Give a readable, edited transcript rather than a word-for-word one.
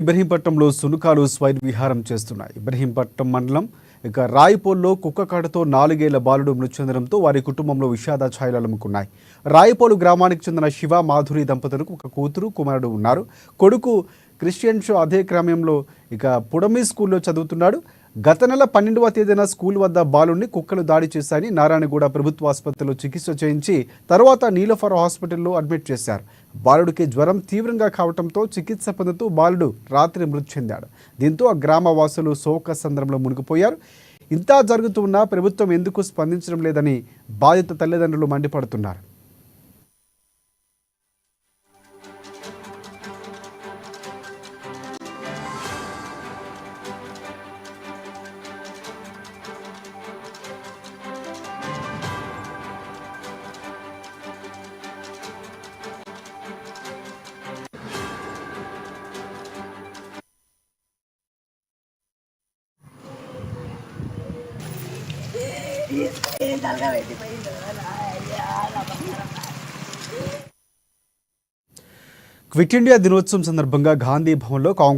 ఇబ్రహీంపట్నంలో సునకాలు స్వైర్ విహారం చేస్తున్నాయి. ఇబ్రహీంపట్నం మండలం రాయిపోల్లో కుక్క కాటుతో 4 ఏళ్ల బాలుడు మృతి చెందడంతో వారి కుటుంబంలో విషాద ఛాయలు అలుముకున్నాయి. రాయిపోలు గ్రామానికి చెందిన శివ మాధురి దంపతులకు ఒక కూతురు కుమారుడు ఉన్నారు. కొడుకు క్రిస్టియన్ షో అదే క్రమంలో పుడమి స్కూల్లో చదువుతున్నాడు. గత నెల 12వ తేదీన స్కూల్ వద్ద బాలుడిని కుక్కలు దాడి చేశాయని నారాయణగూడ ప్రభుత్వ ఆసుపత్రిలో చికిత్స చేయించి తర్వాత నీలఫర్ హాస్పిటల్లో అడ్మిట్ చేశారు. బాలుడికి జ్వరం తీవ్రంగా కావడంతో చికిత్స పొందుతూ బాలుడు రాత్రి మృతి చెందాడు. దీంతో ఆ గ్రామ వాసులు శోక సంద్రంలో మునిగిపోయారు. ఇంత జరుగుతున్నా ప్రభుత్వం ఎందుకు స్పందించడం లేదని బాధిత తల్లిదండ్రులు మండిపడుతున్నారు. క్విట్ ఇండియా దినోత్సవం సందర్భంగా గాంధీ భవన్లో కాంగ్రెస్